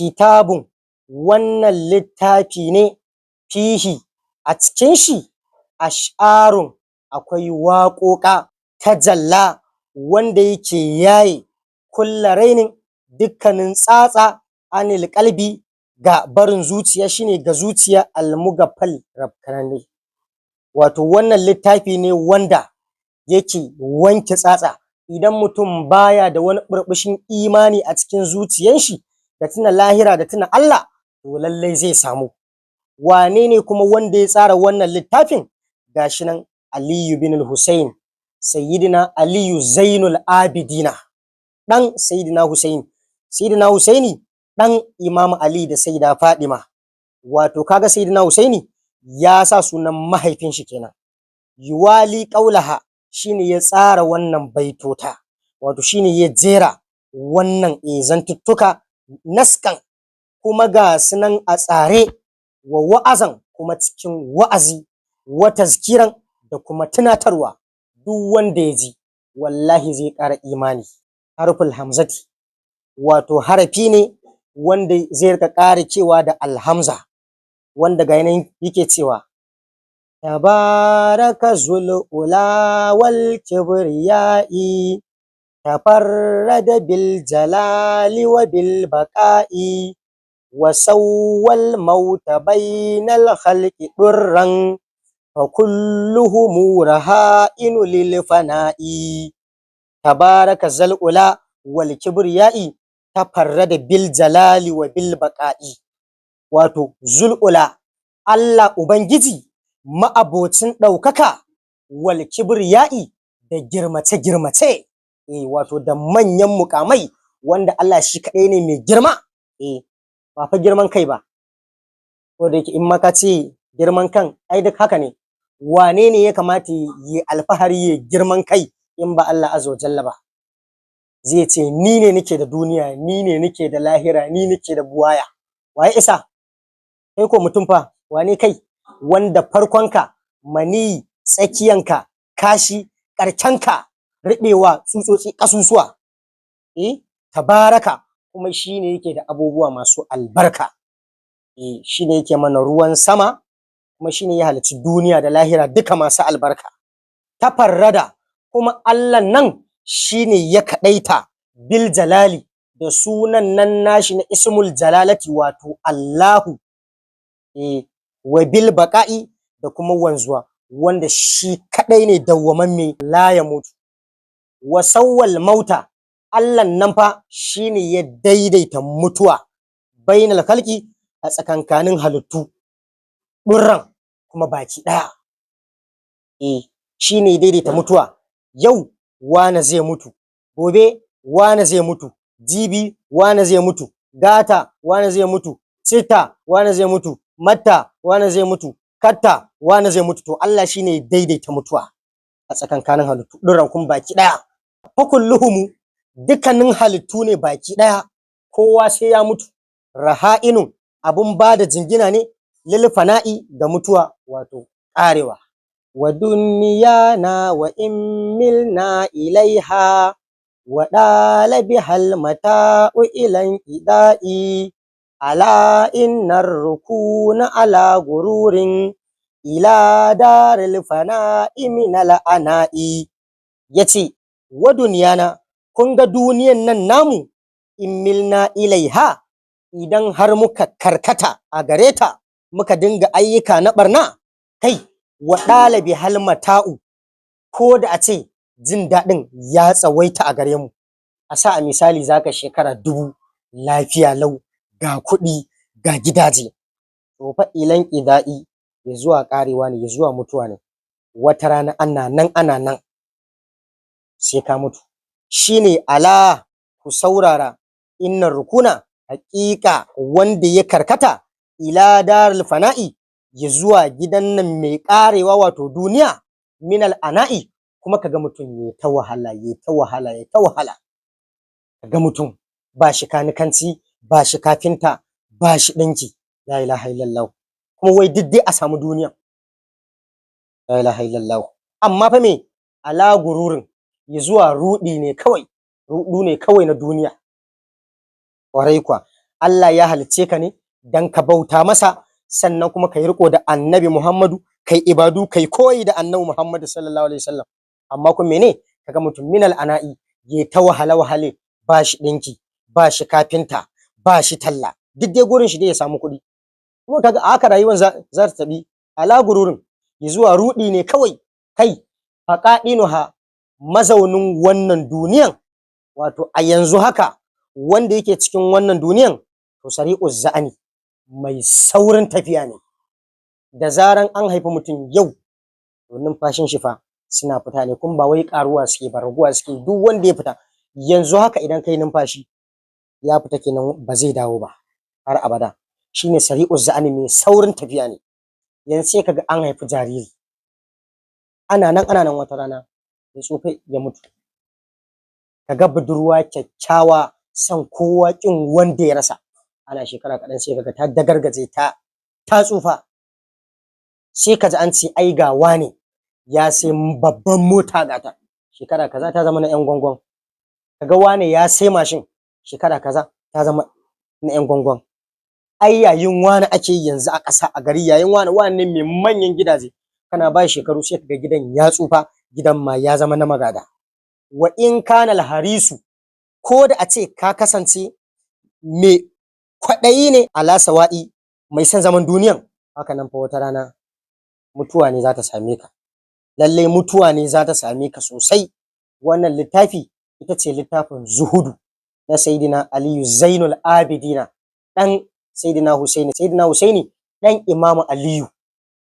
kitabun wannan littafi ne fihi a cikin shi ash'arun akwai waƙoƙa tajalla wanda yake yaye kulla rainin dukkanin tsatsa anil qalbi ga barin zuciya shine ga zuciya almugaffal rabkanane wato wannan littafi ne wanda yake wanke tsatsa idan mutum baya da wani burbushin imani a cikin zuciyan shi da tuna lahira da tuna Allah to lallai zai samu wane ne kuma wanda ya tsara wannan littafin gashi nan Aliyu bin Hussein sayyidina Aliyu Zainul Abidina dan sayyidina Husaini dan Imam Ali da sayyida Fadima wato kaga sayyidina Husaini ya sa sunan mahaifin shi kenan yuwali qaulaha shine ya tsara wannan baitota wato shine ya jera wannan zantuttuka naskan kuma ga sunan a tsare wa wa'azan kuma cikin wa'azi wa tazkiran da kuma tunatarwa duk wanda ya ji wallahi zai ƙara imani harful hamzati wato harafi ne wanda zai rika ƙara cewa da alhamza wanda ga yanayin yake cewa tabaraka zul ula wal kibriyai tafarrada bil jalali wa bil baqa'i wa sawwal mauta bainal khalqi durran fa kulluhum raha'inu lil fana'i tabaraka zal ula wal kibriyai tafarrada bil jalali wa bil baqa'i wato zul ula Allah ubangiji ma'abocin ɗaukaka wal kibriyai da girmace wato da manyan mukamai wanda Allah shi kaɗai ne mai girma ba fa girman kai ba ko da yake in ma ka ce girman kan ai duk haka ne wane ne ya kamata yi alfahari ya girman kai in ba Allah azza wa jalla ba zai ce ni ne nake da duniya ni ne nake da lahira ni nake da buwaya waye isa kai ko mutum fa wane kai wanda farkonka mani tsakiyanka kashi karkenka riɓewa tsutsotsi ƙasusuwa tabaraka kuma shine yake da abubuwa masu albarka shine yake mana ruwan sama kuma shine ya halicci duniya da lahira duka masu albarka tafarrada kuma Allah nan shine ya kaɗaita bil jalali da sunan nan nashi na ismul jalalati wato Allahu wa bil baqa'i da kuma wanzuwa wanda shi kadai ne dawwamamme la ya mutu wa sawwal mauta Allah nan fa shine ya daidaita mutuwa bainal khalqi a tsakankanin halittu durran kuma baki daya shine daidaita mutuwa yau wane zai mutu gobe wane zai mutu jibi wane zai mutu gata wane zai mutu citta wane zai mutu matta wane zai mutu katta wane zai mutu to Allah shine daidaita mutuwa a tsakankanin halittu durran kuma baki daya fa kulluhum dukkanin halittu ne baki daya kowa sai ya mutu raha'inun abun bada jingina ne lil fana'i da mutuwa wato karewa wa dunyana wa immilna ilaiha wa dalabi hal mata'u ilan ida'i ala innar rukuna ala gururin ila daril fana'i min al ana'i yace wa dunyana kun ga duniyan nan namu immilna ilaiha idan har muka karkata a gareta muka dinga ayyuka na barna kai wa dalabi hal mata'u ko da a ce jin daɗin ya tsawaita a gare mu a sa a misali zaka shekara 1000 lafiya lau ga kuɗi ga gidaje to fa ilan ida'i ya zuwa karewa ne ya zuwa mutuwa ne wata rana ana nan sai ka mutu shine ala ku saurara innar rukuna haƙiƙa wanda ya karkata ila darul fana'i ya zuwa gidan nan mai karewa wato duniya minal ana'i kuma kaga mutum ya ta wahala kaga mutum ba shi kanikanci ba shi kafinta ba shi ɗinki la ilaha illallah kuma wai duk dai a samu duniya la ilaha illallah amma fa me ala gururin ya zuwa ruɗu ne kawai na duniya ƙwarai kuwa Allah ya halicce ka ne dan ka bauta masa, sannan kuma kai riko da annabi Muhammadu, kai ibadu, kai koyi da annabi Muhammadu sallallahu alaihi wasallam. Amma kuma mene, kaga mutum minal ana'i ya ta wahala wahale, ba shi ɗinki, ba shi kafinta, ba shi talla, duk dai gurin shi dai ya samu kuɗi. Kuma kaga haka rayuwar za ta tafi ala gururin, zuwa ruɗi ne kawai. Kai faqaɗinuha, mazaunin wannan duniyan, wato a yanzu haka wanda yake cikin wannan duniyan, to sari'uz za'ani, mai saurin tafiya ne. Da zaran an haifi mutum yau, to numfashin shi fa suna fita ne, kuma ba wai ƙaruwa suke ba, raguwa suke. Duk wanda ya fita yanzu haka, idan kai numfashi ya fita kenan, ba zai dawo ba har abada. Shine sari'uz za'ani, mai saurin tafiya ne. Yanzu sai kaga an haifi jariri, ana nan wata rana ya tsufa ya mutu. Kaga budurwa kyakkyawa, san kowa kin wanda ya rasa, ana shekara kaɗan sai kaga ta dagargaje, ta tsufa. Sai kaji an ce ai ga wane ya sai babban mota gata, shekara kaza ta zama na yan gwangwan. Kaga wane ya sai mashin, shekara kaza ta zama na yan gwangwan. Ai yayin wane ake yanzu a ƙasa, a gari, yayin wane ne mai manyan gidaje. Kana ba shekaru sai kaga gidan ya tsufa, gidan ma ya zama na magada. Wa in kana harisu, ko da a ce ka kasance mai kwaɗayi ne ala sawa'i, mai son zaman duniyan, haka nan fa wata rana mutuwa ne za ta same ka. Lallai mutuwa ne za ta same ka sosai. Wannan littafi ita ce littafin Zuhudu na Sayyidina Aliyu Zainul Abidina, ɗan Sayyidina Husaini, Sayyidina Husaini ɗan Imamu Aliyu